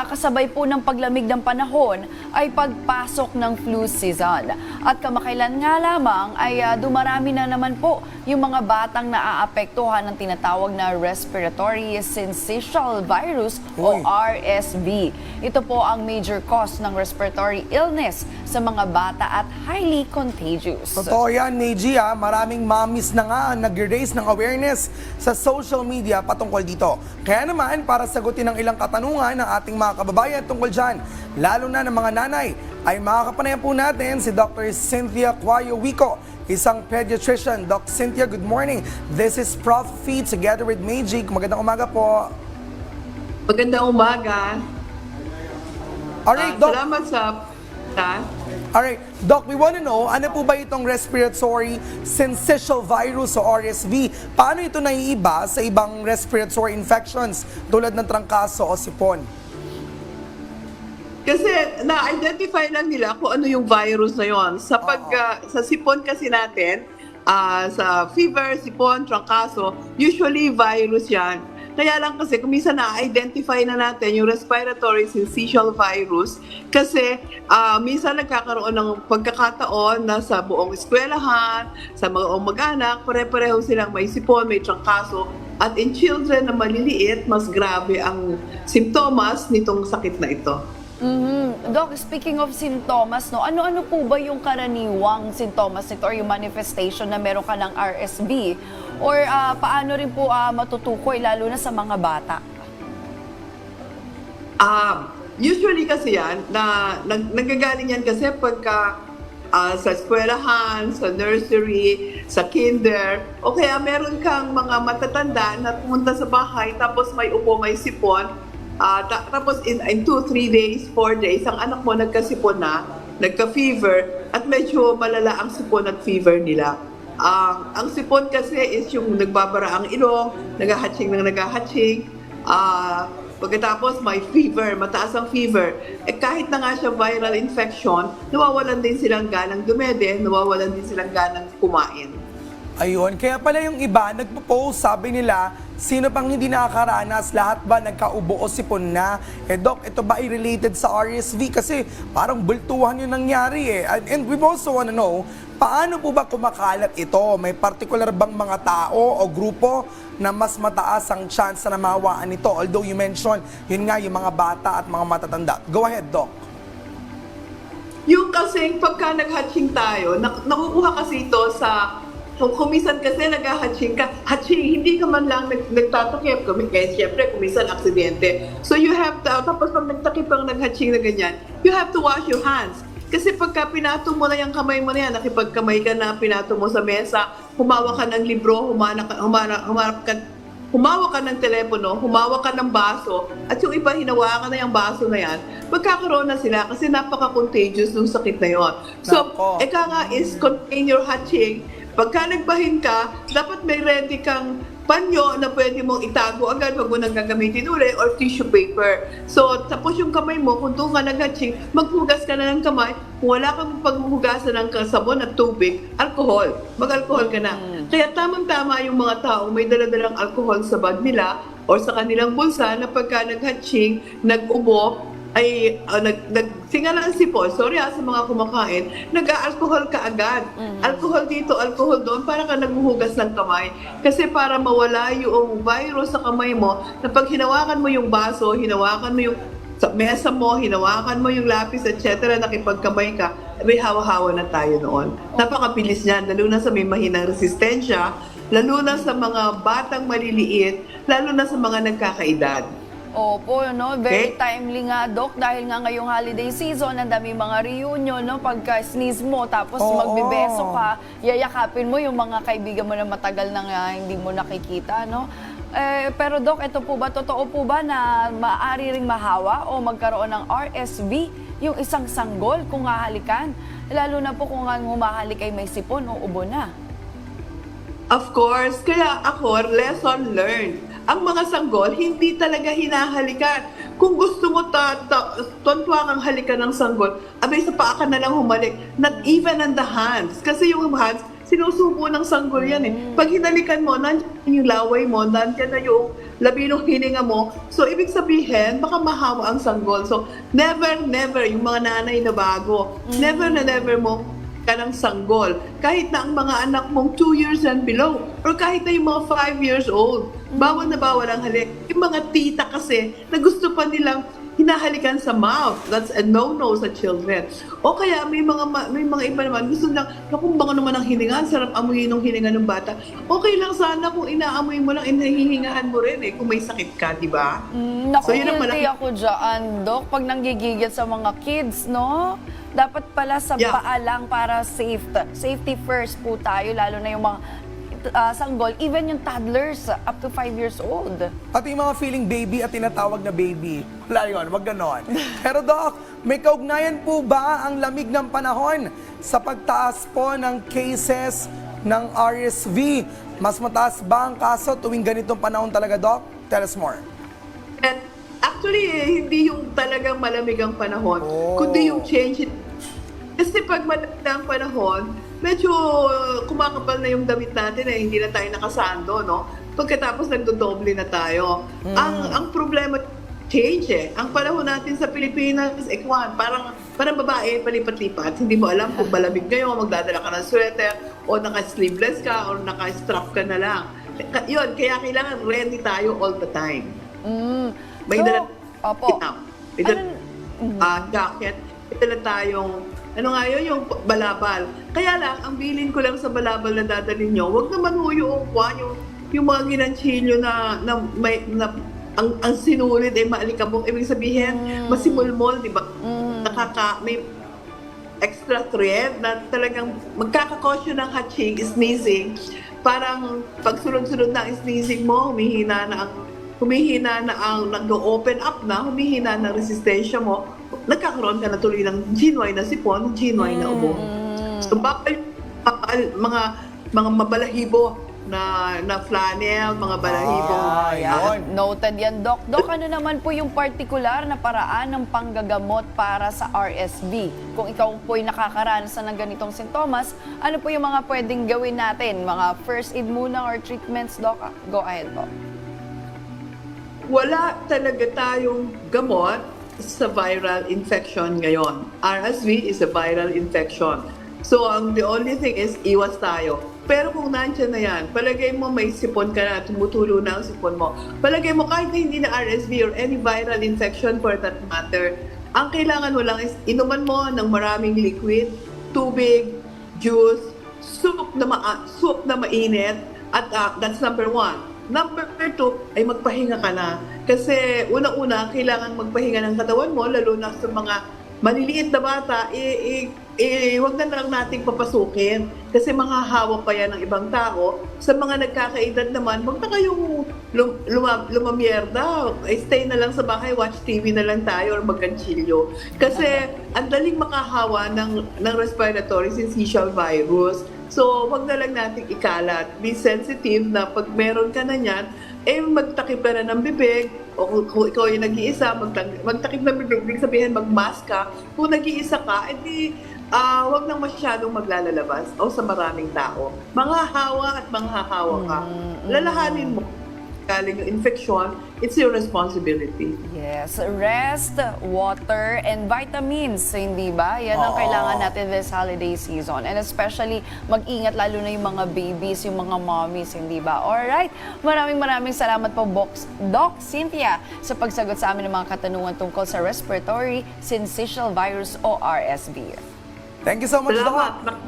kasabay po ng paglamig ng panahon ay pagpasok ng flu season. At kamakailan nga lamang ay dumarami na naman po yung mga batang naaapektuhan ng tinatawag na respiratory syncytial virus o RSV. Ito po ang major cause ng respiratory illness sa mga bata at highly contagious. Totoo yan, Meiji. Maraming mommies na nga ang nag-raise ng awareness sa social media patungkol dito. Kaya naman, para sagutin ang ilang katanungan ng ating mga kababayan tungkol dyan, lalo na ng mga nanay, ay makakapanayan po natin si Dr. Cynthia Cuayo Wico, isang pediatrician. Doc Cynthia, good morning. This is Prof. Feed together with Meiji. Magandang umaga po. Magandang umaga. Alright, Doc. Salamat sa... Alright, Doc, we want to know, ano po ba itong respiratory syncytial virus o RSV? Paano ito naiiba sa ibang respiratory infections tulad ng trangkaso o sipon? Kasi na-identify lang nila kung ano yung virus na yon. Sa sipon kasi natin, sa fever, sipon, trangkaso, usually virus yan. Kaya lang kasi kung minsan na-identify na natin yung respiratory syncytial virus kasi minsan nagkakaroon ng pagkakataon na sa buong eskwelahan, sa mga mag-anak, pare-pareho silang may sipon, may trangkaso. At in children na maliliit, mas grabe ang simptomas nitong sakit na ito. Doc, speaking of sintomas, no, ano-ano po ba yung karaniwang sintomas nito or yung manifestation na meron ka ng RSV? Or paano rin po matutukoy lalo na sa mga bata? Usually kasi yan, nagagaling yan kasi pagka sa eskwelahan, sa nursery, sa kinder, o kaya meron kang mga matatanda na pumunta sa bahay tapos may upo, may sipon, tapos in 2-3 days, 4 days, ang anak mo nagkasipon na, nagka-fever, at medyo malala ang sipon at fever nila. Ang sipon kasi is yung nagbabara ang ilong, nag-hatching ng nag-hatching, pagkatapos may fever, mataas ang fever. Kahit na nga siya viral infection, nawawalan din silang ganang dumede, nawawalan din silang ganang kumain. Ayun, kaya pala yung iba, nagpo-post, sabi nila, sino pang hindi nakakaranas, lahat ba nagkaubo o sipon na? Doc, ito ba ay related sa RSV? Kasi parang bultuhan yung nangyari And we also want to know, paano po ba kumakalat ito? May particular bang mga tao o grupo na mas mataas ang chance na mawaan ito? Although you mentioned, yun nga, yung mga bata at mga matatanda. Go ahead, Doc. Yung kasing pagka nag-hatching tayo, nakukuha kasi ito sa... Kumisan kasi nag-hatching ka, hindi ka man lang nagtatakip, kaya siyempre kumisan aksidente. So you have to, tapos pag nagtakip ang nag-hatching na ganyan, you have to wash your hands. Kasi pagka pinato mo na yung kamay mo na yan, nakipagkamay ka na, pinato mo sa mesa, humawa ka ng libro, humawa ka ng telepono, humawa ka ng baso, at yung iba hinawakan na yung baso na yan, magkakaroon na sila kasi napaka-contagious ng sakit na yon. So, eka nga is contain your hatching. Pagka nagbahin ka, dapat may ready kang panyo na pwede mong itago agad, wag mo nang gagamitin uli, or tissue paper. So, tapos yung kamay mo, kung doon ka nag-hatching, maghugas ka na ng kamay. Kung wala kang paghugasan ng sabon at tubig, alcohol. Mag-alcohol ka na. Kaya tamang-tama yung mga tao may dala-dalang alcohol sa bag nila or sa kanilang bulsa na pagka nag-hatching, nag-ubo, ay nagsinga ng sipon, sa mga kumakain, nag-alcohol ka agad. Alcohol dito, alcohol doon, para ka naghuhugas ng kamay. Kasi para mawala yung virus sa kamay mo, na pag hinawakan mo yung baso, hinawakan mo yung sa mesa mo, hinawakan mo yung lapis, etc., nakipagkamay ka, may hawa-hawa na tayo noon. Napakabilis niyan, lalo na sa may mahinang resistensya, lalo na sa mga batang maliliit, lalo na sa mga nagkakaedad. Opo, no? Very timely nga, Doc, dahil nga ngayong holiday season, ang dami mga reunion, no? Pagka-sneeze mo, tapos magbebeso ka, yayakapin mo yung mga kaibigan mo na matagal na nga hindi mo nakikita, no? Pero Doc, ito po ba, totoo po ba na maaari ring mahawa o magkaroon ng RSV yung isang sanggol kung hahalikan? Lalo na po kung ang humahalik ay may sipon o ubo na. Of course, kaya ako, lesson learned. Ang mga sanggol, hindi talaga hinahalikan. Kung gusto mo tontuwa kang halikan ng sanggol, abay sa paa ka na lang humalik. Not even on the hands. Kasi yung hands, sinusubo ng sanggol yan eh. Pag hinalikan mo, nandiyan yung laway mo, nandiyan na yung labi ng hininga mo. So, ibig sabihin, baka mahawa ang sanggol. So, never, yung mga nanay na bago, never na never mo ka ng sanggol. Kahit na ang mga anak mong 2 years and below, or kahit na yung mga 5 years old, bawal na bawal ang halik. Yung mga tita kasi, na gusto pa nilang hinahalikan sa mouth. That's a no-no sa children. O kaya may mga iba naman, gusto nilang, kung baka naman ang hininga, sarap amuyin ng hininga ng bata. Okay lang sana kung inaamoy mo lang, inahihingahan mo rin kung may sakit ka, di ba? Naku, yun ang guilty ako dyan, Dok. Pag nanggigigil sa mga kids, no? Dapat pala sa Yeah. paa lang para safety first po tayo, lalo na yung mga sanggol, even yung toddlers up to 5 years old. Pati yung mga feeling baby at tinatawag na baby. Wala yun, wag ganon. Pero Doc, may kaugnayan po ba ang lamig ng panahon sa pagtaas po ng cases ng RSV? Mas mataas ba ang kaso tuwing ganitong panahon talaga, Doc? Tell us more. And actually, hindi yung talagang malamig ang panahon, kundi yung change. Kasi pag malamig ang panahon, medyo kumakapal na yung damit natin hindi na tayo nakasando, no? Pagkatapos nagdodoble na tayo. Ang problema, change Ang panahon natin sa Pilipinas, parang babae, palipat-lipat. Hindi mo alam kung malamig ngayon, magdadala ka ng sweater, o naka-sleeveless ka, o naka-strap ka na lang. Yun, kaya kailangan ready tayo all the time. May dala Opo. may dala jacket, may dala tayong yung balabal. Kaya lang, ang bilin ko lang sa balabal na dadalhin nyo, huwag naman yung mga ginanchilyo na ang sinulid maalikabok. Ibig sabihin, masimulmol, di ba? May extra thread na talagang magkakakosyon ng hatching, sneezing. Parang pag sunod-sunod na ang sneezing mo, humihina na ang nag-open up na, humihina na resistensya mo, nagkakaroon ka na tuloy ng genuine na sipon, genuine na ubo. So, baka mga mabalahibo na flannel, mga balahibo. Noted yan, Doc. Doc, ano naman po yung particular na paraan ng panggagamot para sa RSV? Kung ikaw po'y nakakaranas ng ganitong sintomas, ano po yung mga pwedeng gawin natin? Mga first aid muna or treatments, Doc? Go ahead po. Wala talaga tayong gamot sa viral infection ngayon. RSV is a viral infection. So, the only thing is, iwas tayo. Pero kung nandiyan na yan, palagay mo may sipon ka na, tumutulo na ang sipon mo. Palagay mo kahit na hindi na RSV or any viral infection for that matter, ang kailangan mo lang is inuman mo ng maraming liquid, tubig, juice, soup na mainit, at that's number 1. Number 2 ay magpahinga ka na. Kasi unang-una, kailangan magpahinga ng katawan mo, lalo na sa mga maliliit na bata, wag na lang nating papasukin. Kasi manghahawa pa yan ng ibang tao. Sa mga nagkakaedad naman, wag na kayong lumamierda. Stay na lang sa bahay, watch TV na lang tayo or magkanchilyo. Kasi ang daling makahawa ng respiratory syncytial virus. So, wag na lang nating ikalat. Be sensitive na pag meron ka na yan, magtakip ka na ng bibig, o kung ikaw yung nag-iisa, magtakip na bibig, ibig sabihin mag-mask ka. Kung nag-iisa ka, wag nang masyadong maglalabas o sa maraming tao. Manghahawa at manghahawa ka. Lalahanin mo galing yung infection, it's your responsibility. Yes, rest, water, and vitamins, hindi ba? Yan ang kailangan natin this holiday season. And especially, mag-ingat lalo na yung mga babies, yung mga mommies, hindi ba? Alright, maraming salamat po, Doc Cynthia, sa pagsagot sa amin ng mga katanungan tungkol sa respiratory syncytial virus o RSV. Thank you so much, Doc. Salamat.